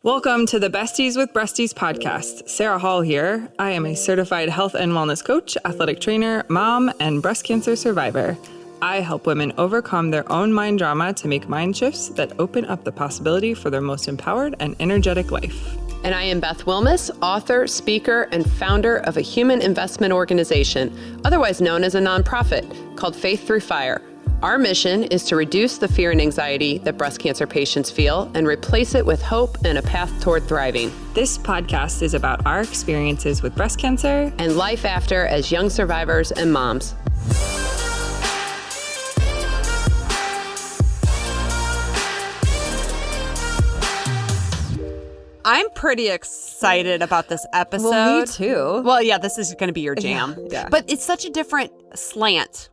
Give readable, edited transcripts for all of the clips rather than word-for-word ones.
Welcome to the Besties with Breasties podcast. Sarah Hall here. I am a certified health and wellness coach, athletic trainer, mom, and breast cancer survivor. I help women overcome their own mind drama to make mind shifts that open up the possibility for their most empowered and energetic life. And I am Beth Wilmus, author, speaker, and founder of a human investment organization, otherwise known as a nonprofit, called Faith Through Fire. Our mission is to reduce the fear and anxiety that breast cancer patients feel and replace it with hope and a path toward thriving. This podcast is about our experiences with breast cancer and life after as young survivors and moms. I'm pretty excited about this episode. Well, me too. Well, yeah, this is going to be your jam. Yeah. But it's such a different slant.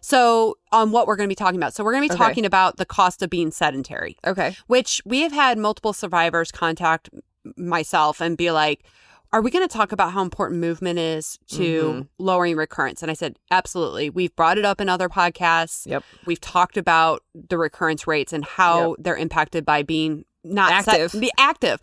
So on what we're going to be talking about. So we're going to be talking about the cost of being sedentary. Okay. Which we have had multiple survivors contact myself and be like, are we going to talk about how important movement is to lowering recurrence? And I said, absolutely. We've brought it up in other podcasts. Yep. We've talked about the recurrence rates and how they're impacted by being not active. Be active.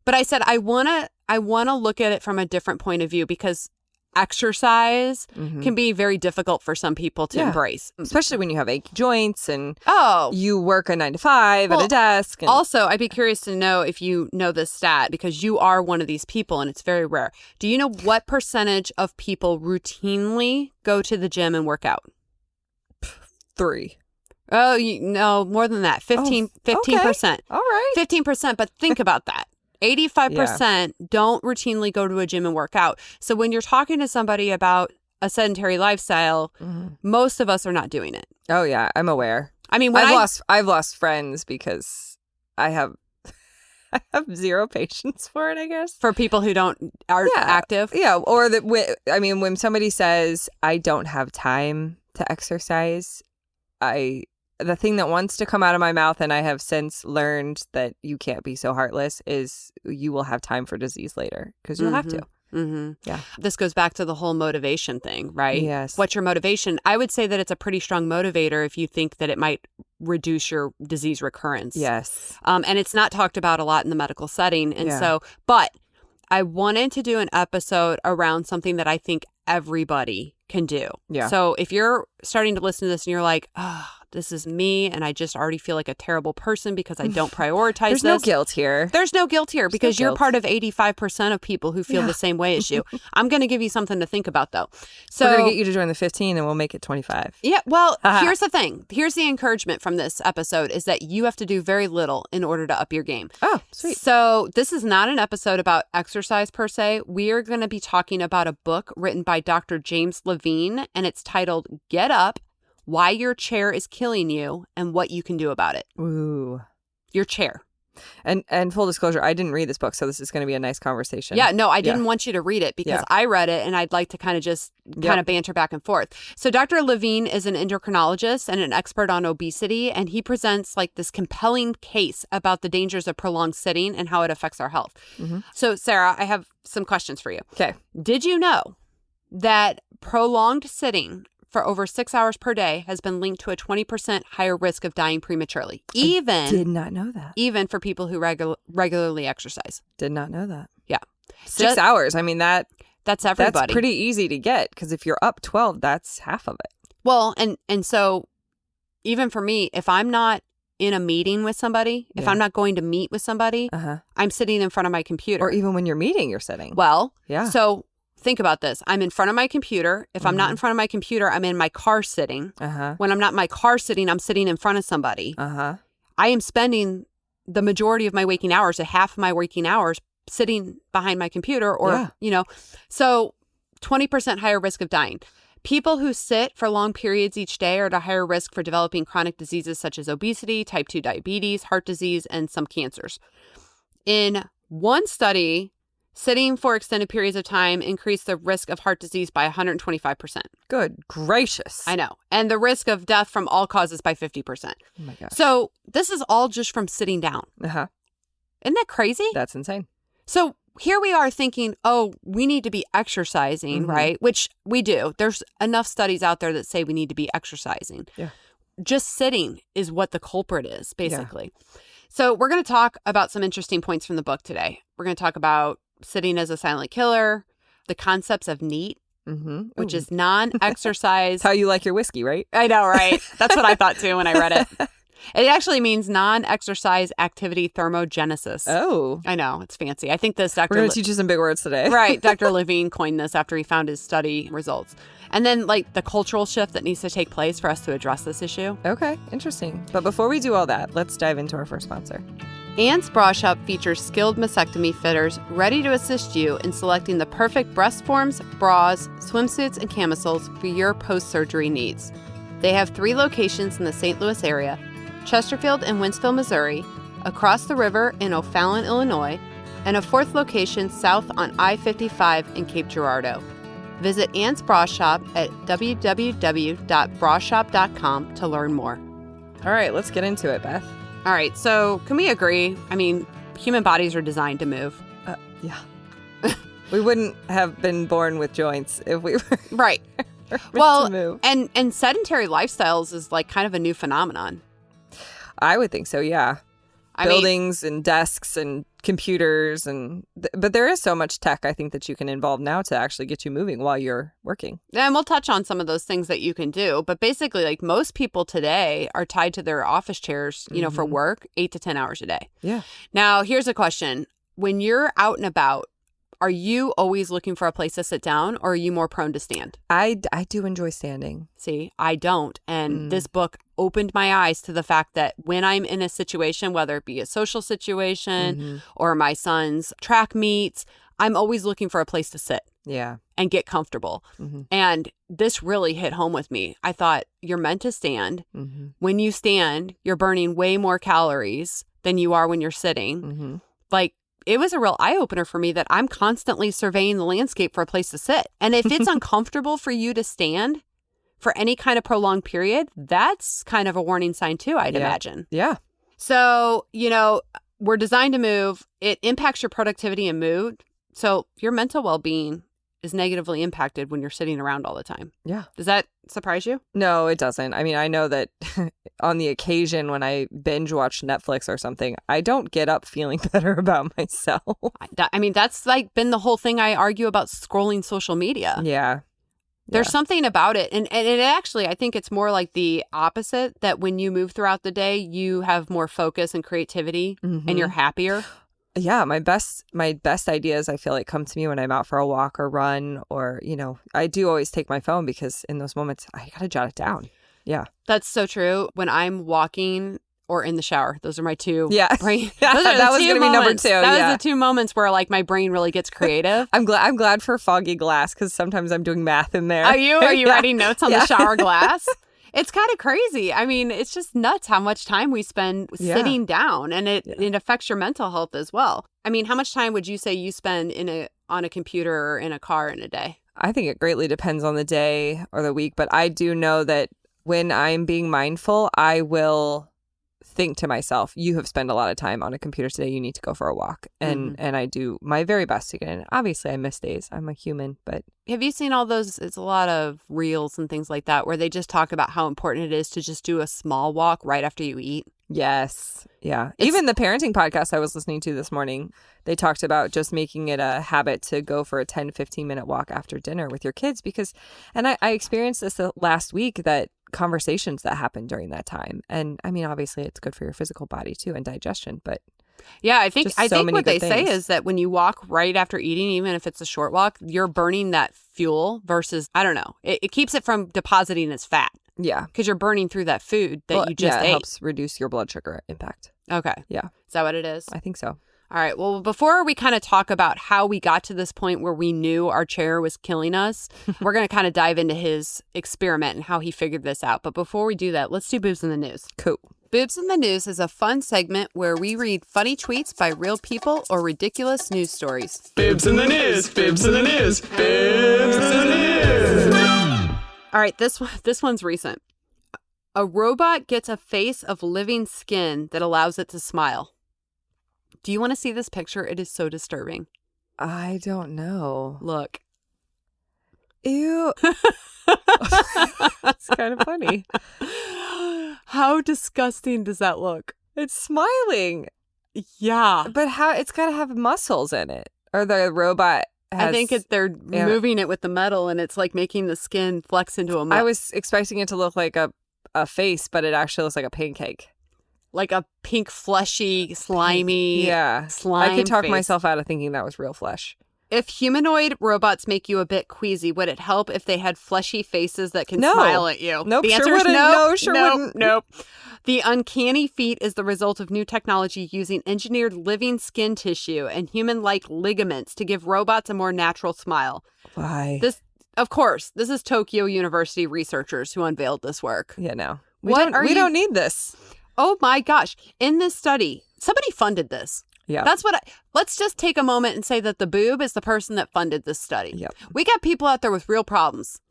But I said, I want to look at it from a different point of view because exercise can be very difficult for some people to embrace. Especially when you have achy joints and Oh. you work a 9 to 5 at a desk. And Also, I'd be curious to know if you know this stat because you are one of these people and it's very rare. Do you know what percentage of people routinely go to the gym and work out? 3. Oh, no, more than that. 15%. All right. 15%, but think about that. 85% don't routinely go to a gym and work out. So when you're talking to somebody about a sedentary lifestyle, most of us are not doing it. Oh yeah, I'm aware. I mean, I've lost friends because I have zero patience for it, I guess. For people who aren't active. Yeah, or when somebody says I don't have time to exercise, the thing that wants to come out of my mouth, and I have since learned that you can't be so heartless, is you will have time for disease later because you'll have to. Mm-hmm. Yeah. This goes back to the whole motivation thing, right? Yes. What's your motivation? I would say that it's a pretty strong motivator if you think that it might reduce your disease recurrence. Yes. And it's not talked about a lot in the medical setting. And but I wanted to do an episode around something that I think everybody can do. Yeah. So if you're starting to listen to this and you're like, this is me, and I just already feel like a terrible person because I don't prioritize There's this. no guilt here. There's no guilt here because you're guilt. part of 85% of people who feel the same way as you. I'm going to give you something to think about, though. So we're going to get you to join the 15 and we'll make it 25. Yeah, well, here's the thing. Here's the encouragement from this episode is that you have to do very little in order to up your game. Oh, sweet. So this is not an episode about exercise per se. We are going to be talking about a book written by Dr. James Levine, and it's titled Get Up, Why Your Chair is Killing You and What You Can Do About It. Ooh. Your chair. And full disclosure, I didn't read this book, so this is going to be a nice conversation. Yeah, no, I didn't want you to read it because I read it and I'd like to kind of banter back and forth. So Dr. Levine is an endocrinologist and an expert on obesity, and he presents like this compelling case about the dangers of prolonged sitting and how it affects our health. So Sarah, I have some questions for you. Okay. Did you know that prolonged sitting for over 6 hours per day has been linked to a 20% higher risk of dying prematurely? I did not know that. Even for people who regularly exercise. Did not know that. Yeah. 6 hours. I mean, that's everybody. That's pretty easy to get because if you're up 12, that's half of it. Well, and so even for me, if I'm not in a meeting with somebody, if I'm not going to meet with somebody, I'm sitting in front of my computer. Or even when you're meeting, you're sitting. Well, yeah. So think about this. I'm in front of my computer. If I'm not in front of my computer, I'm in my car sitting. When I'm not in my car sitting, I'm sitting in front of somebody. I am spending the majority of my waking hours, half of my waking hours, sitting behind my computer or, so 20% higher risk of dying. People who sit for long periods each day are at a higher risk for developing chronic diseases such as obesity, type 2 diabetes, heart disease, and some cancers. In one study, sitting for extended periods of time increased the risk of heart disease by 125%. Good gracious. I know. And the risk of death from all causes by 50%. Oh my gosh. So this is all just from sitting down. Isn't that crazy? That's insane. So here we are thinking, we need to be exercising, right? Which we do. There's enough studies out there that say we need to be exercising. Yeah. Just sitting is what the culprit is, basically. So we're going to talk about some interesting points from the book today. We're going to talk about sitting as a silent killer, the concepts of NEAT, which is non-exercise. It's how you like your whiskey, right? I know, right? That's what I thought too when I read it. It actually means non-exercise activity thermogenesis. Oh. I know. It's fancy. I think this We're going to teach you some big words today. Right. Dr. Levine coined this after he found his study results. And then like the cultural shift that needs to take place for us to address this issue. Okay. Interesting. But before we do all that, let's dive into our first sponsor. Ann's Bra Shop features skilled mastectomy fitters ready to assist you in selecting the perfect breast forms, bras, swimsuits, and camisoles for your post-surgery needs. They have 3 locations in the St. Louis area, Chesterfield and Wentzville, Missouri, across the river in O'Fallon, Illinois, and a 4th location south on I-55 in Cape Girardeau. Visit Ann's Bra Shop at www.brashop.com to learn more. All right, let's get into it, Beth. All right, so can we agree? I mean, human bodies are designed to move. Yeah. We wouldn't have been born with joints if we were right. Well, to move. And sedentary lifestyles is like kind of a new phenomenon. I would think so, yeah. Buildings and desks and computers but there is so much tech I think that you can involve now to actually get you moving while you're working. And we'll touch on some of those things that you can do, but basically like most people today are tied to their office chairs, you know, for work 8 to 10 hours a day. Yeah. Now, here's a question. When you're out and about, are you always looking for a place to sit down or are you more prone to stand? I do enjoy standing. See, I don't. And this book opened my eyes to the fact that when I'm in a situation, whether it be a social situation or my son's track meets, I'm always looking for a place to sit. Yeah. And get comfortable. And this really hit home with me. I thought, you're meant to stand. When you stand, you're burning way more calories than you are when you're sitting. Like, it was a real eye-opener for me that I'm constantly surveying the landscape for a place to sit. And if it's uncomfortable for you to stand for any kind of prolonged period, that's kind of a warning sign too, I'd imagine. Yeah. So, you know, we're designed to move. It impacts your productivity and mood. So your mental well-being is negatively impacted when you're sitting around all the time. Yeah. Does that surprise you? No, it doesn't. I mean, I know that on the occasion when I binge watch Netflix or something, I don't get up feeling better about myself. I mean, that's like been the whole thing I argue about scrolling social media. Yeah. There's something about it. And it actually, I think it's more like the opposite, that when you move throughout the day, you have more focus and creativity and you're happier. Yeah, my best ideas I feel like come to me when I'm out for a walk or run, or, you know, I do always take my phone because in those moments I got to jot it down. Yeah. That's so true. When I'm walking or in the shower, those are my two. Yeah. Brain, yeah, those are that was going to be number 2. That was the 2 moments where like my brain really gets creative. I'm glad for foggy glass because sometimes I'm doing math in there. Are you writing notes on the shower glass? It's kind of crazy. I mean, it's just nuts how much time we spend sitting down, and it affects your mental health as well. I mean, how much time would you say you spend on a computer or in a car in a day? I think it greatly depends on the day or the week, but I do know that when I'm being mindful, I will think to myself, you have spent a lot of time on a computer today. You need to go for a walk. And I do my very best to get in. Obviously, I miss days. I'm a human, but... Have you seen all those? It's a lot of reels and things like that where they just talk about how important it is to just do a small walk right after you eat. Yes. Yeah. Even the parenting podcast I was listening to this morning, they talked about just making it a habit to go for a 10, 15-minute walk after dinner with your kids because, and I experienced this last week, that conversations that happen during that time. And I mean, obviously it's good for your physical body too and digestion, but yeah, I think what they say is that when you walk right after eating, even if it's a short walk, you're burning that fuel versus, I don't know, it keeps it from depositing as fat. Yeah. Because you're burning through that food that you just ate. It helps reduce your blood sugar impact. Okay. Yeah. Is that what it is? I think so. All right. Well, before we kind of talk about how we got to this point where we knew our chair was killing us, we're going to kind of dive into his experiment and how he figured this out. But before we do that, let's do Boobs in the News. Cool. Boobs in the News is a fun segment where we read funny tweets by real people or ridiculous news stories. Boobs in the News, Boobs in the News, Boobs in the News. All right, this one's recent. A robot gets a face of living skin that allows it to smile. Do you want to see this picture? It is so disturbing. I don't know. Look. Ew. That's kind of funny. How disgusting does that look? It's smiling. Yeah. But how? It's got to have muscles in it. Or the robot has... I think they're moving it with the metal and it's like making the skin flex into a I was expecting it to look like a face, but it actually looks like a pancake. Like a pink, fleshy, slimy slime I could talk face. myself out of thinking that was real flesh. If humanoid robots make you a bit queasy, would it help if they had fleshy faces that can smile at you? Nope, the answer sure is wouldn't. no. No, sure wouldn't. Nope. The uncanny feat is the result of new technology using engineered living skin tissue and human-like ligaments to give robots a more natural smile. Why? This is Tokyo University researchers who unveiled this work. Yeah, no. We don't need this. Oh my gosh. In this study, somebody funded this. Yeah. Let's just take a moment and say that the boob is the person that funded this study. Yep. We got people out there with real problems.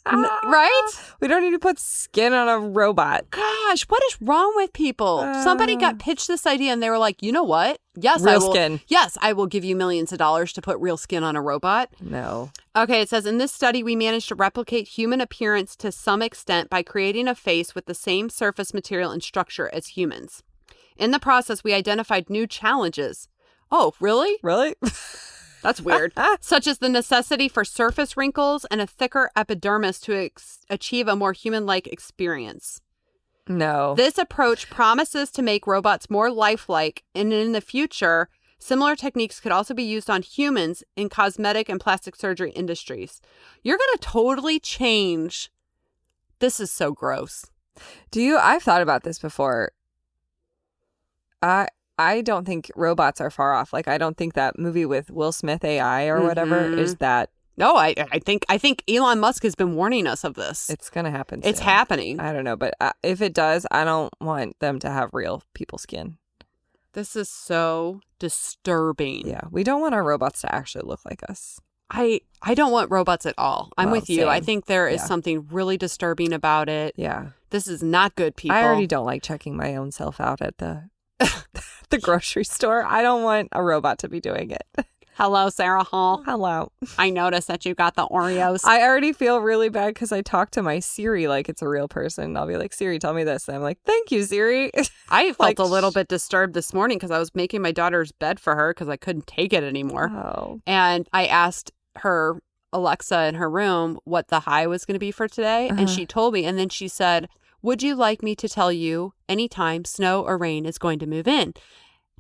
Right? We don't need to put skin on a robot. Gosh, what is wrong with people? Somebody got pitched this idea and they were like, you know what? Yes, skin. Yes, I will give you millions of dollars to put real skin on a robot. No. Okay, it says, in this study, we managed to replicate human appearance to some extent by creating a face with the same surface material and structure as humans. In the process, we identified new challenges. Oh, really? Really? That's weird. Such as the necessity for surface wrinkles and a thicker epidermis to achieve a more human-like experience. No. This approach promises to make robots more lifelike, and in the future, similar techniques could also be used on humans in cosmetic and plastic surgery industries. You're going to totally change. This is so gross. I've thought about this before. I don't think robots are far off. Like, I don't think that movie with Will Smith AI or whatever is that. No, I think Elon Musk has been warning us of this. It's going to happen It's soon. happening. I don't know. But if it does, I don't want them to have real people skin. This is so disturbing. Yeah. We don't want our robots to actually look like us. I don't want robots at all. I'm with you. Same. I think there is something really disturbing about it. Yeah. This is not good, people. I already don't like checking my own self out at the grocery store. I don't want a robot to be doing it. Hello, Sarah Hall. Hello. I noticed that you got the Oreos. I already feel really bad because I talk to my Siri like it's a real person. I'll be like, Siri, tell me this. And I'm like, thank you, Siri. I felt a little bit disturbed this morning because I was making my daughter's bed for her because I couldn't take it anymore. Oh. And I asked her Alexa in her room what the high was going to be for today. And she told me. And then she said, would you like me to tell you anytime snow or rain is going to move in?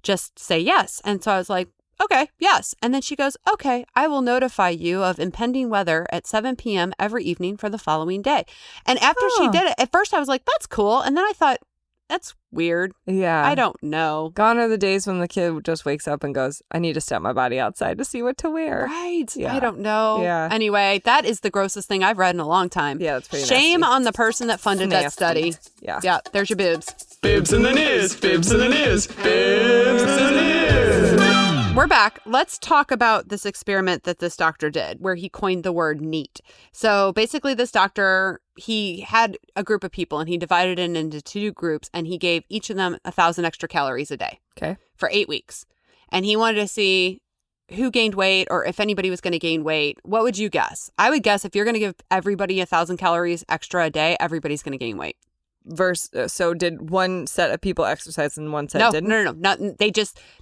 Just say yes. And so I was like, okay, yes. And then she goes, okay, I will notify you of impending weather at 7 p.m. every evening for the following day. And after she did it, at first I was like, that's cool. And then I thought, that's weird. Yeah. I don't know. Gone are the days when the kid just wakes up and goes, I need to step my body outside to see what to wear. Right. Yeah. I don't know. Yeah. Anyway, that is the grossest thing I've read in a long time. Yeah, that's pretty Shame nasty. on the person that funded that study. Yeah. Yeah, there's your boobs. Bibs in the news. Bibs in the news. Bibs in the news. We're back. Let's talk about this experiment that this doctor did where he coined the word NEAT. So basically this doctor, he had a group of people and he divided it into 2 groups and he gave each of them 1,000 extra calories a day. Okay. For 8 weeks. And he wanted to see who gained weight or if anybody was going to gain weight. What would you guess? I would guess if you're going to give everybody 1,000 calories extra a day, everybody's going to gain weight. So did one set of people exercise and one set didn't? No.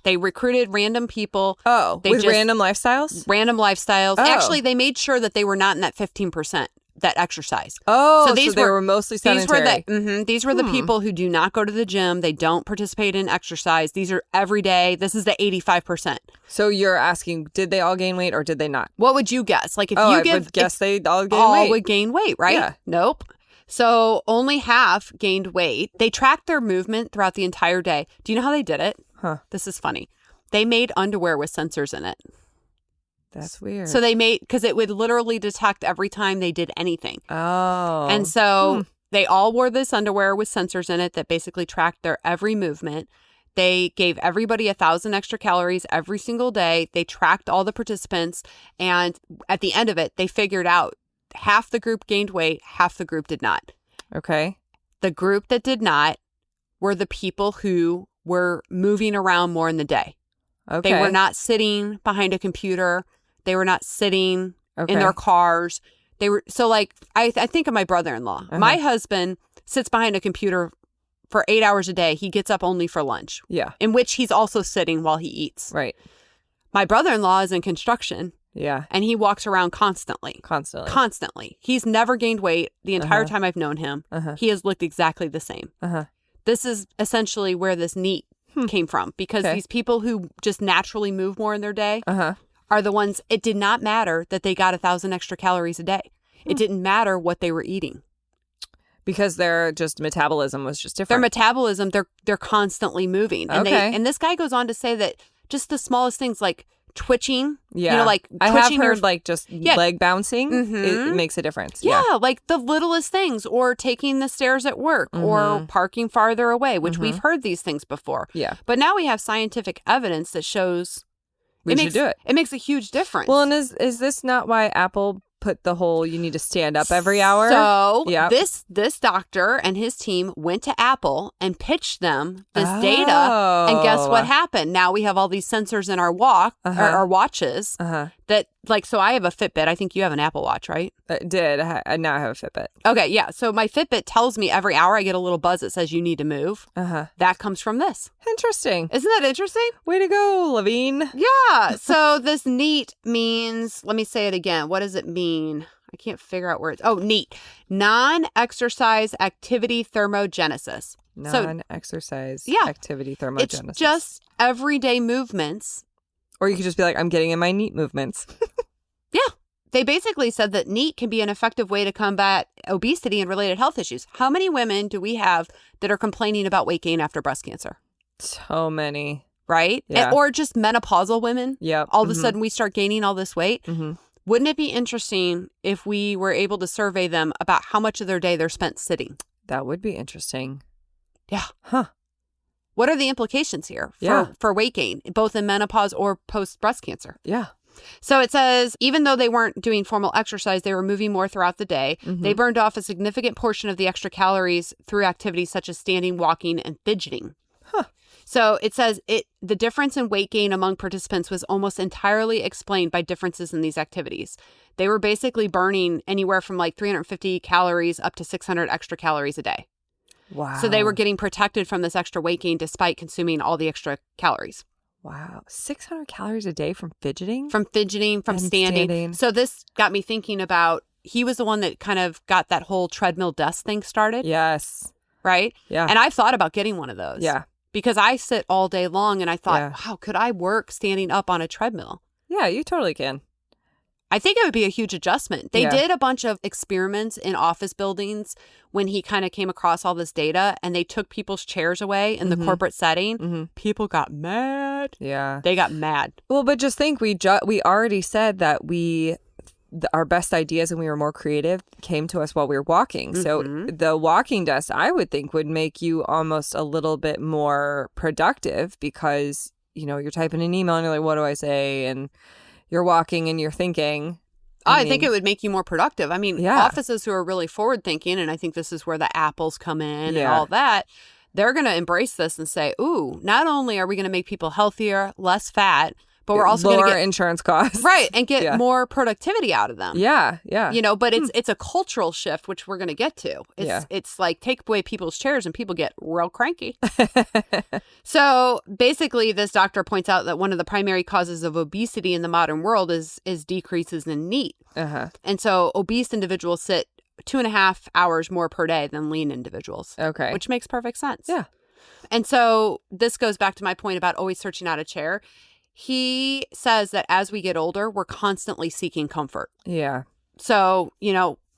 They recruited random people. Oh, with random lifestyles? Random lifestyles. Oh. Actually, they made sure that they were not in that 15% that exercise. Oh, so they were mostly sedentary. These were the people who do not go to the gym. They don't participate in exercise. These are every day. This is the 85%. So you're asking, did they all gain weight or did they not? What would you guess? Like if I you give, would guess they all gain all weight. would gain weight, right? Yeah. Nope. So only half gained weight. They tracked their movement throughout the entire day. Do you know how they did it? Huh. This is funny. They made underwear with sensors in it. That's weird. So they made, because it would literally detect every time they did anything. Oh. And so they all wore this underwear with sensors in it that basically tracked their every movement. They gave everybody 1,000 extra calories every single day. They tracked all the participants. And at the end of it, they figured out half the group gained weight, half the group did not. Okay. The group that did not were the people who were moving around more in the day. Okay. They were not sitting behind a computer. They were not sitting Okay. in their cars. They were so like I think of my brother-in-law. My husband sits behind a computer for 8 hours a day, he gets up only for lunch. Yeah. In which he's also sitting while he eats. Right. My brother-in-law is in construction. Yeah. And he walks around constantly. Constantly. He's never gained weight the entire time I've known him. He has looked exactly the same. This is essentially where this NEAT came from, because these people who just naturally move more in their day are the ones, it did not matter that they got 1,000 extra calories a day. It didn't matter what they were eating. Because their just metabolism was just different. Their metabolism, they're constantly moving. And and this guy goes on to say that just the smallest things like twitching, like twitching, I have heard like just leg bouncing, it makes a difference. Yeah, like the littlest things, or taking the stairs at work, or parking farther away, which we've heard these things before. Yeah. But now we have scientific evidence that shows we should do it. It makes a huge difference. Well, and is this not why Apple put the whole you need to stand up every hour? So this doctor and his team went to Apple and pitched them this data, and guess what happened? Now we have all these sensors in our our watches that, like, so I have a Fitbit. I think you have an Apple Watch, right? I now have a Fitbit. Okay, yeah. So my Fitbit tells me every hour I get a little buzz that says you need to move. That comes from this. Interesting. Isn't that interesting? Way to go, Levine. Yeah. So this NEAT means, let me say it again. What does it mean? I can't figure out where it's, NEAT. Non-exercise activity thermogenesis. Non-exercise activity thermogenesis. It's just everyday movements. Or you could just be like, I'm getting in my NEAT movements. Yeah. They basically said that NEAT can be an effective way to combat obesity and related health issues. How many women do we have that are complaining about weight gain after breast cancer? So many. Right? Yeah. Or just menopausal women. Yep. All of a sudden we start gaining all this weight. Wouldn't it be interesting if we were able to survey them about how much of their day they're spent sitting? That would be interesting. Yeah. Huh. What are the implications here for weight gain, both in menopause or post-breast cancer? Yeah. So it says, even though they weren't doing formal exercise, they were moving more throughout the day. They burned off a significant portion of the extra calories through activities such as standing, walking, and fidgeting. Huh. So it says the difference in weight gain among participants was almost entirely explained by differences in these activities. They were basically burning anywhere from like 350 calories up to 600 extra calories a day. Wow. So they were getting protected from this extra weight gain despite consuming all the extra calories. Wow. 600 calories a day from fidgeting? From fidgeting, from standing. So this got me thinking about, he was the one that kind of got that whole treadmill desk thing started. Yes. Right? Yeah. And I've thought about getting one of those. Yeah. Because I sit all day long and I thought, wow, could I work standing up on a treadmill? Yeah, you totally can. I think it would be a huge adjustment. They did a bunch of experiments in office buildings when he kind of came across all this data, and they took people's chairs away in the corporate setting. People got mad. Yeah. They got mad. Well, but just think, we already said that our best ideas and we were more creative came to us while we were walking. So the walking desk, I would think, would make you almost a little bit more productive because, you're typing an email and you're like, what do I say? And you're walking and you're thinking. I think it would make you more productive. I mean, offices who are really forward thinking, and I think this is where the Apples come in and all that, they're going to embrace this and say, ooh, not only are we going to make people healthier, less fat, but we're also going to get insurance costs. Right. And get more productivity out of them. Yeah. Yeah. But it's a cultural shift, which we're going to get to. It's like take away people's chairs and people get real cranky. So basically, this doctor points out that one of the primary causes of obesity in the modern world is decreases in NEAT. And so obese individuals sit 2.5 hours more per day than lean individuals. Okay. Which makes perfect sense. Yeah. And so this goes back to my point about always searching out a chair. He says that as we get older, we're constantly seeking comfort. Yeah. So,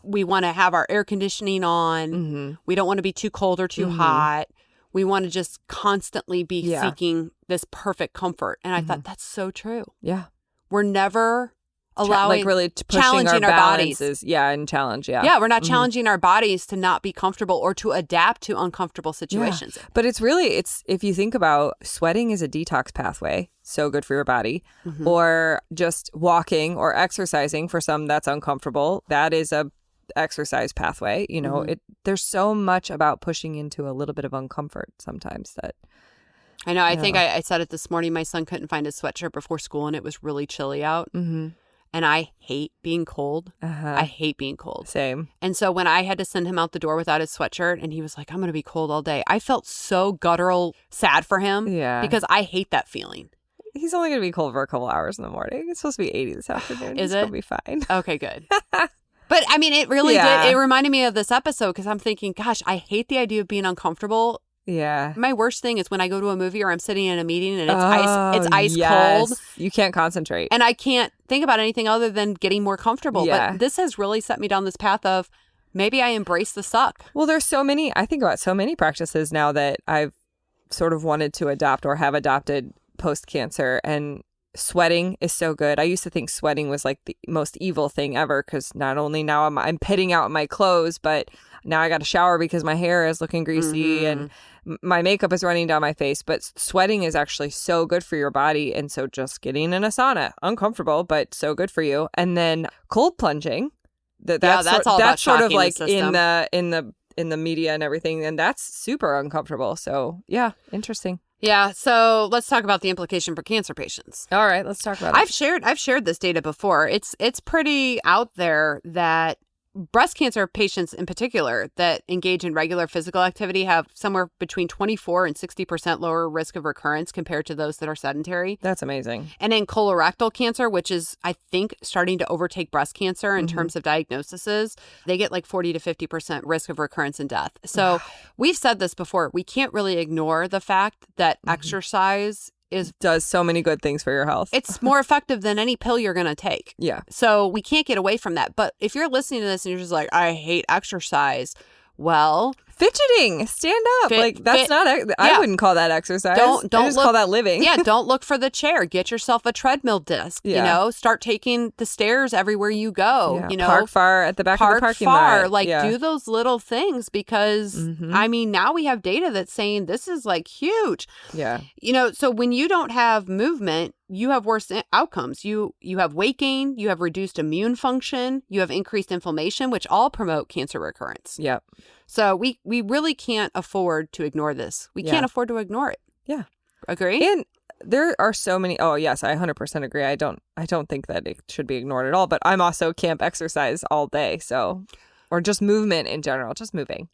we want to have our air conditioning on. We don't want to be too cold or too hot. We want to just constantly be seeking this perfect comfort. And I thought, that's so true. Yeah. We're never allowing, really pushing challenging our bodies. And challenge. Yeah. Yeah. We're not challenging our bodies to not be comfortable or to adapt to uncomfortable situations. Yeah. But if you think about, sweating is a detox pathway. So good for your body. Or just walking or exercising, for some that's uncomfortable. That is a exercise pathway. There's so much about pushing into a little bit of uncomfort sometimes that. I know. I think I said it this morning. My son couldn't find his sweatshirt before school and it was really chilly out. and I hate being cold. I hate being cold. Same. And so when I had to send him out the door without his sweatshirt and he was like, I'm going to be cold all day, I felt so guttural sad for him because I hate that feeling. He's only going to be cold for a couple hours in the morning. It's supposed to be 80 this afternoon. Is He's it? going to be fine. Okay, good. But I mean, it really did. It reminded me of this episode because I'm thinking, gosh, I hate the idea of being uncomfortable. Yeah. My worst thing is when I go to a movie or I'm sitting in a meeting and it's ice cold. You can't concentrate. And I can't think about anything other than getting more comfortable. Yeah. But this has really set me down this path of maybe I embrace the suck. Well, I think about so many practices now that I've sort of wanted to adopt or have adopted post-cancer, and sweating is so good. I used to think sweating was like the most evil thing ever because not only now I'm pitting out my clothes, but now I got to shower because my hair is looking greasy and my makeup is running down my face. But sweating is actually so good for your body. And so just getting in a sauna, uncomfortable, but so good for you. And then cold plunging. That's sort of like in the media and everything. And that's super uncomfortable. So yeah, interesting. Yeah, so let's talk about the implication for cancer patients. All right, let's talk about it. I've shared this data before. It's pretty out there that breast cancer patients in particular that engage in regular physical activity have somewhere between 24 and 60% lower risk of recurrence compared to those that are sedentary. That's amazing. And in colorectal cancer, which is, I think, starting to overtake breast cancer in terms of diagnoses, they get like 40 to 50% risk of recurrence and death. So we've said this before. We can't really ignore the fact that exercise does so many good things for your health. It's more effective than any pill you're going to take. Yeah. So we can't get away from that. But if you're listening to this and you're just like, I hate exercise, well, fidgeting, stand up. I wouldn't call that exercise. Don't call that living. Yeah. Don't look for the chair. Get yourself a treadmill disc, start taking the stairs everywhere you go, park far at the back of the parking lot. Do those little things because I mean, now we have data that's saying this is like huge. Yeah. So when you don't have movement, you have worse outcomes. You have weight gain, you have reduced immune function, you have increased inflammation, which all promote cancer recurrence. Yep. So we really can't afford to ignore this. We can't afford to ignore it. Yeah. Agree? And there are so many. Oh, yes, I 100% agree. I don't think that it should be ignored at all. But I'm also camp exercise all day. So, or just movement in general, just moving.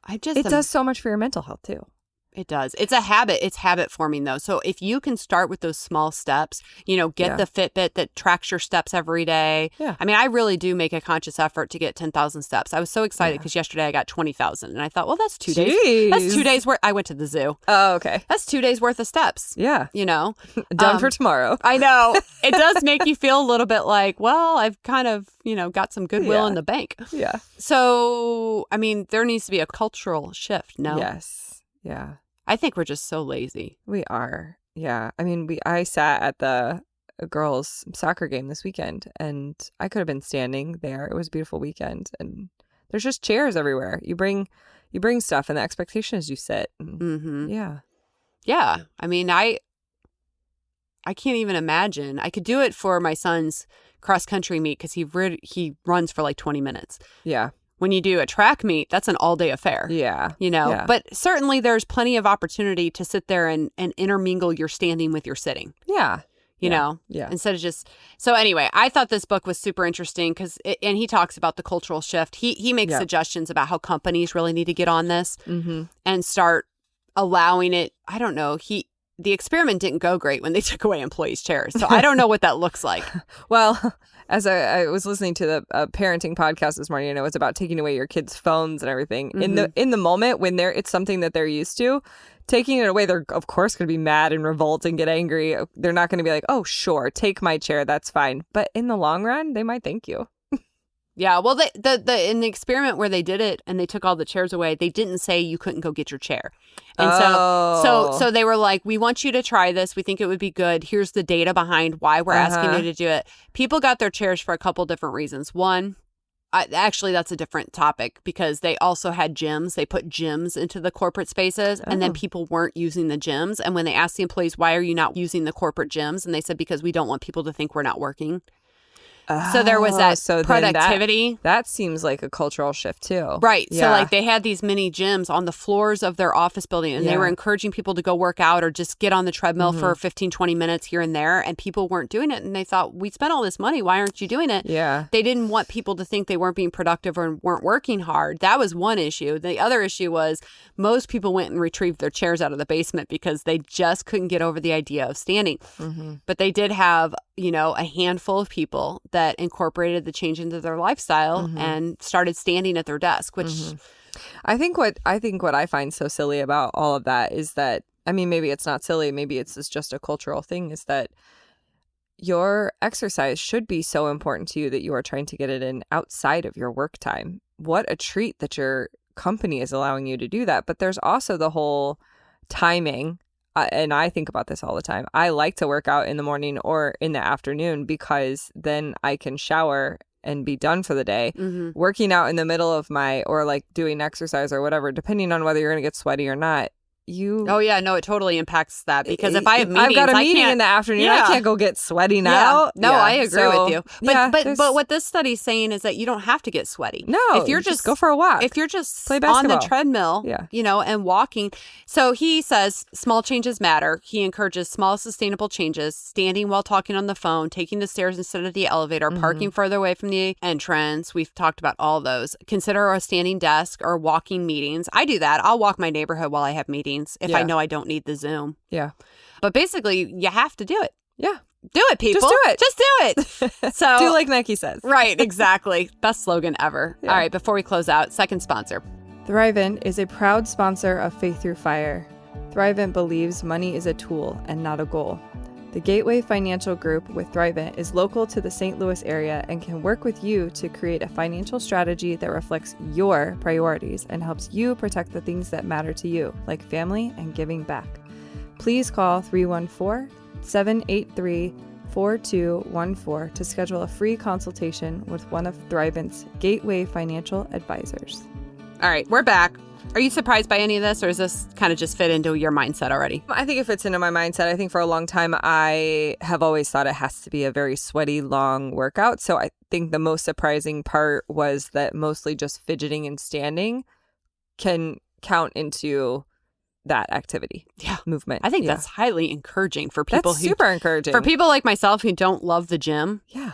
It does so much for your mental health too. It does. It's a habit. It's habit forming though. So if you can start with those small steps, get the Fitbit that tracks your steps every day. Yeah. I mean, I really do make a conscious effort to get 10,000 steps. I was so excited because yesterday I got 20,000 and I thought, well, that's 2 days. That's 2 days worth. I went to the zoo. Oh, okay. That's 2 days worth of steps. Yeah. Done for tomorrow. I know. It does make you feel a little bit like, well, I've kind of, got some goodwill in the bank. Yeah. So, I mean, there needs to be a cultural shift. No. Yes. Yeah. I think we're just so lazy. We are. Yeah. I mean, I sat at the girls' soccer game this weekend and I could have been standing there. It was a beautiful weekend and there's just chairs everywhere. You bring stuff and the expectation is you sit. Yeah. Yeah. I mean, I can't even imagine. I could do it for my son's cross country meet because he runs for like 20 minutes. Yeah. When you do a track meet, that's an all-day affair. Yeah. Yeah. But certainly there's plenty of opportunity to sit there and intermingle your standing with your sitting. Yeah. You know? Yeah. Instead of just... So anyway, I thought this book was super interesting and he talks about the cultural shift. He makes suggestions about how companies really need to get on this and start allowing it. I don't know. The experiment didn't go great when they took away employees' chairs. So I don't know what that looks like. Well... As I was listening to the parenting podcast this morning, it's about taking away your kids' phones and everything. In the moment when it's something that they're used to, taking it away, they're of course going to be mad and revolt and get angry. They're not going to be like, "Oh, sure, take my chair, that's fine." But in the long run, they might thank you. Yeah, well, in the experiment where they did it and they took all the chairs away, they didn't say you couldn't go get your chair. And so they were like, we want you to try this. We think it would be good. Here's the data behind why we're asking you to do it. People got their chairs for a couple different reasons. One, actually, that's a different topic because they also had gyms. They put gyms into the corporate spaces and then people weren't using the gyms. And when they asked the employees, why are you not using the corporate gyms? And they said, because we don't want people to think we're not working. So there was that so productivity. That seems like a cultural shift too. Right. Yeah. So like they had these mini gyms on the floors of their office building, and they were encouraging people to go work out or just get on the treadmill for 15, 20 minutes here and there. And people weren't doing it. And they thought, we spent all this money. Why aren't you doing it? Yeah. They didn't want people to think they weren't being productive or weren't working hard. That was one issue. The other issue was most people went and retrieved their chairs out of the basement because they just couldn't get over the idea of standing. But they did have, a handful of people that incorporated the change into their lifestyle and started standing at their desk, which I think what I find so silly about all of that is that, I mean, maybe it's not silly, maybe it's just a cultural thing, is that your exercise should be so important to you that you are trying to get it in outside of your work time. What a treat that your company is allowing you to do that. But there's also the whole timing. And I think about this all the time. I like to work out in the morning or in the afternoon because then I can shower and be done for the day. Working out in the middle of or like doing exercise or whatever, depending on whether you're going to get sweaty or not, it totally impacts that, because if I have meetings, I've got a meeting in the afternoon, I can't go get sweaty now. No, I agree with you. But what this study's saying is that you don't have to get sweaty. No, if you're just go for a walk. If you're just play on basketball. the treadmill, and walking. So he says small changes matter. He encourages small, sustainable changes: standing while talking on the phone, taking the stairs instead of the elevator, parking further away from the entrance. We've talked about all those. Consider a standing desk or walking meetings. I do that. I'll walk my neighborhood while I have meetings if I know I don't need the Zoom. Yeah. But basically, you have to do it. Yeah. Do it, people. Just do it. So do like Nike says. Right, exactly. Best slogan ever. Yeah. All right, before we close out, second sponsor. Thrivent is a proud sponsor of Faith Through Fire. Thrivent believes money is a tool and not a goal. The Gateway Financial Group with Thrivent is local to the St. Louis area and can work with you to create a financial strategy that reflects your priorities and helps you protect the things that matter to you, like family and giving back. Please call 314-783-4214 to schedule a free consultation with one of Thrivent's Gateway Financial Advisors. All right, we're back. Are you surprised by any of this, or does this kind of just fit into your mindset already? I think it fits into my mindset. I think for a long time, I have always thought it has to be a very sweaty, long workout. So I think the most surprising part was that mostly just fidgeting and standing can count into that activity. Yeah. Movement. I think that's highly encouraging for people That's super encouraging. For people like myself who don't love the gym. Yeah.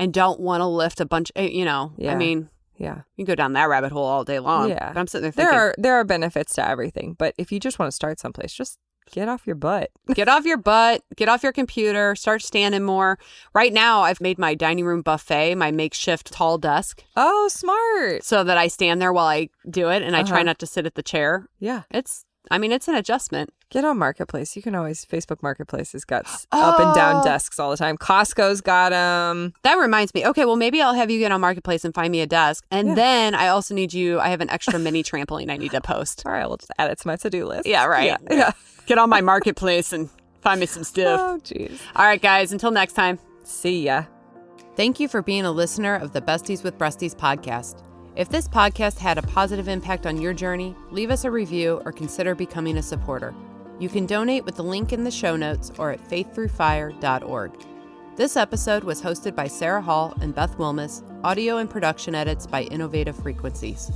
And don't want to lift a bunch, I mean... Yeah. You can go down that rabbit hole all day long. Yeah. But I'm sitting there thinking... There are benefits to everything. But if you just want to start someplace, just get off your butt. Get off your butt. Get off your computer. Start standing more. Right now, I've made my dining room buffet my makeshift tall desk. Oh, smart. So that I stand there while I do it. And I try not to sit at the chair. Yeah. It's an adjustment. Get on Marketplace. You can always, Facebook Marketplace has got up and down desks all the time. Costco's got them. That reminds me. Okay, well, maybe I'll have you get on Marketplace and find me a desk. And then I also need I have an extra mini trampoline I need to post. All right, we'll just add it to my to-do list. Yeah, right. Yeah. Get on my Marketplace and find me some stuff. Oh, jeez. All right, guys, until next time. See ya. Thank you for being a listener of the Besties with Breasties podcast. If this podcast had a positive impact on your journey, leave us a review or consider becoming a supporter. You can donate with the link in the show notes or at faiththroughfire.org. This episode was hosted by Sarah Hall and Beth Wilmus, audio and production edits by Innovative Frequencies.